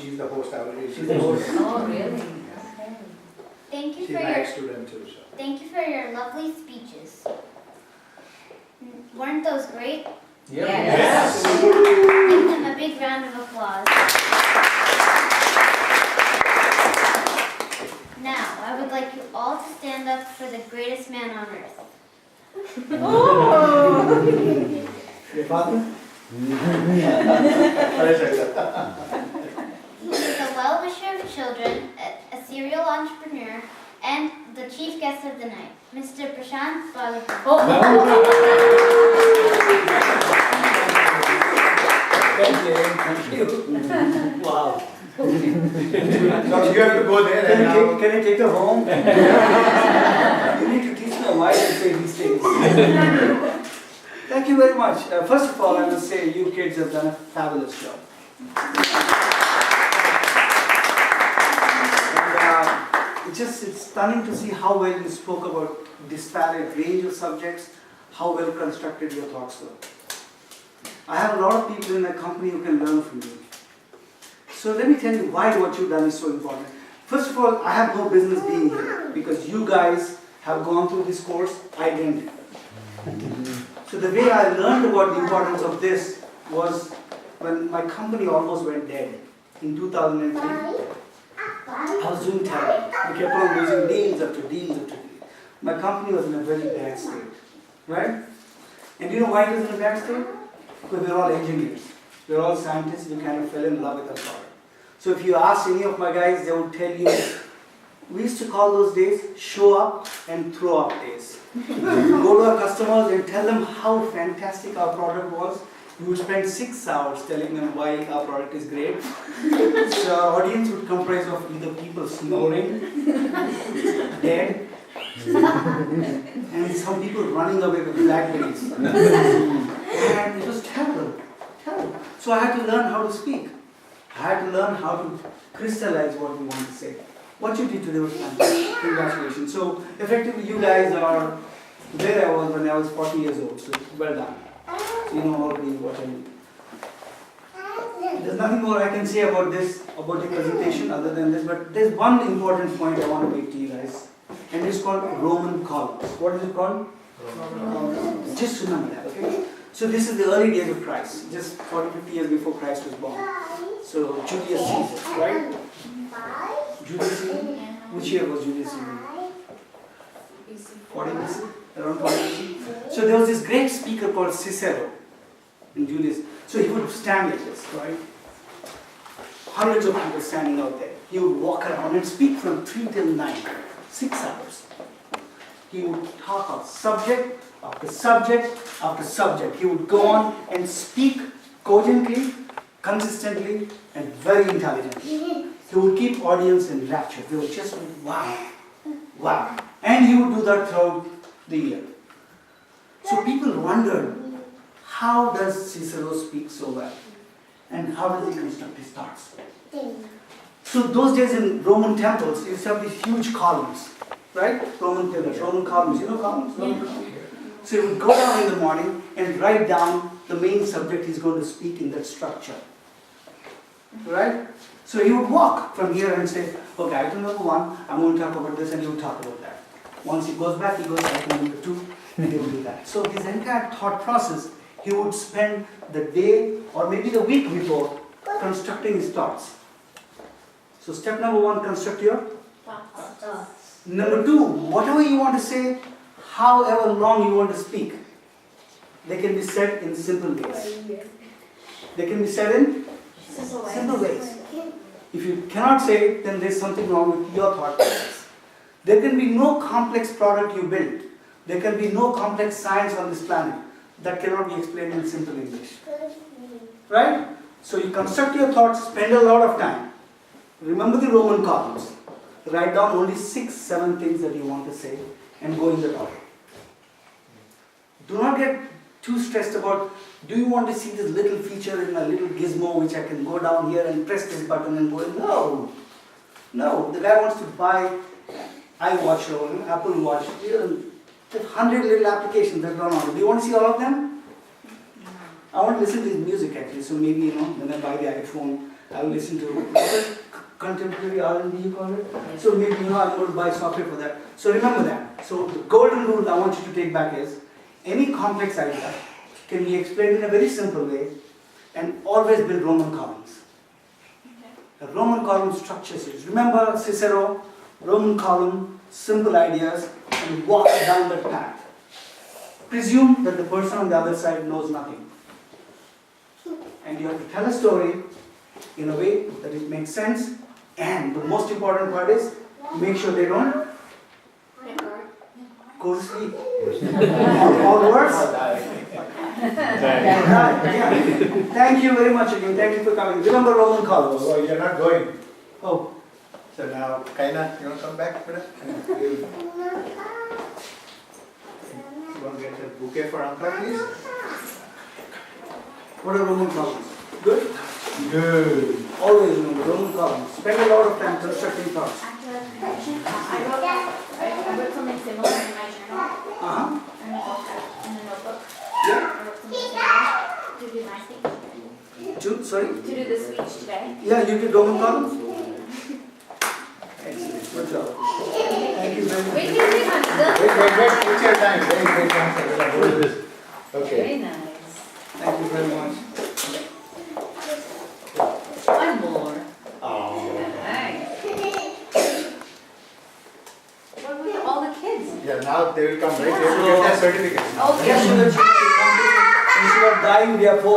she's the host. She's the host. Oh, really? Okay. Thank you She's for my your ex-student too. So. thank you for your lovely speeches. Weren't those great? Yep. Yes. Give them a big round of applause. Now, I would like you all to stand up for the greatest man on earth. Your father? He is a well-wisher of children, a serial entrepreneur, and the chief guest of the night, Mr. Prashanth Palakurthi. Thank you. Wow. No, you have to go there and Can I take her home? You need to teach me why I say these things. Thank you very much. First of all, I must say you kids have done a fabulous job. And, it's stunning to see how well you spoke about disparate range of subjects, how well constructed your thoughts were. I have a lot of people in my company who can learn from you. So let me tell you why what you've done is so important. First of all, I have no business being here because you guys have gone through this course, I didn't. So the way I learned about the importance of this was when my company almost went dead in 2003. I was doing terrible. We kept on losing deals after deals after deals. My company was in a very bad state, right? And do you know why it was in a bad state? Because we're all engineers. We're all scientists. We kind of fell in love with our product. So if you ask any of my guys, they would tell you, we used to call those days show up and throw up days. Go to our customers and tell them how fantastic our product was. We would spend 6 hours telling them why our product is great. So our audience would comprise of either people snoring, dead, and some people running away with blackberries. And it was terrible, terrible. So I had to learn how to speak. I had to learn how to crystallize what we want to say. What you did today was fantastic. Congratulations. So effectively you guys are where I was when I was 40 years old. So well done. So you know already what I mean. There's nothing more I can say about this, about the presentation other than this, but there's one important point I want to make to you guys. And it's called Roman columns. What is it called? Just remember that, okay? So this is the early days of Christ, just 40, 50 years before Christ was born. So Julius Caesar, right? Julius Caesar? Which year was Julius Caesar? 40 BC? Around 40 BC? So there was this great speaker called Cicero in Julius. So he would stand like this, right? Hundreds of people standing out there. He would walk around and speak from 3 till 9, 6 hours. He would talk of subject after subject after subject. He would go on and speak cogently, consistently, and very intelligently. He would keep audience in rapture. They would just, wow, wow. And he would do that throughout the year. So people wondered, how does Cicero speak so well? And how does he construct his thoughts? So those days in Roman temples, you used to have these huge columns, right? Roman pillars, Roman columns. You know columns? Roman columns. So he would go down in the morning and write down the main subject he's going to speak in that structure. Right? So he would walk from here and say, okay, item number 1, I'm going to talk about this, and he would talk about that. Once he goes back, he goes to item number 2, and he will do that. So his entire thought process, he would spend the day or maybe the week before constructing his thoughts. So step number 1, construct your thoughts. Number 2, whatever you want to say, however long you want to speak, they can be said in simple ways. They can be said in simple ways. If you cannot say it, then there's something wrong with your thought process. There can be no complex product you build. There can be no complex science on this planet that cannot be explained in simple English. Right? So you construct your thoughts, spend a lot of time. Remember the Roman columns. Write down only 6, 7 things that you want to say and go in that order. Do not get too stressed about, do you want to see this little feature in my little gizmo which I can go down here and press this button and go in? No. No. The guy wants to buy iWatch or Apple Watch. There's 100 little applications that run on it. Do you want to see all of them? I want to listen to his music actually, so maybe, when I buy the iPhone, I'll listen to what is contemporary R&B you call it. So maybe I'm going to buy software for that. So remember that. So the golden rule I want you to take back is any complex idea can be explained in a very simple way and always build Roman columns. A Roman column structures it. Remember Cicero, Roman column, simple ideas, and walk down that path. Presume that the person on the other side knows nothing. And you have to tell a story in a way that it makes sense, and the most important part is make sure they don't go to sleep. Or worse. Yeah. Thank you very much again. Thank you for coming. Remember Roman columns. Oh, you're not going. Oh, So now, Kaina, you want to come back for that? You want to get a bouquet for Uncle, please? what are Roman columns? Good? Good. Always remember Roman columns. Spend a lot of time constructing thoughts. I wrote something similar in my journal, in a notebook. Yeah. I wrote something similar to do my speech. Sorry? To do the speech today. Yeah, you did Roman columns? Excellent. Good job. Thank you very much. Wait, I'm done. Wait. It's your time. Wait. Okay. Very nice. Thank you very much. One more. Oh. Nice. What with all the kids? Yeah, now they will come, right? They will get their certificates. Okay. Yes, so that you can complete. Instead of dying, we are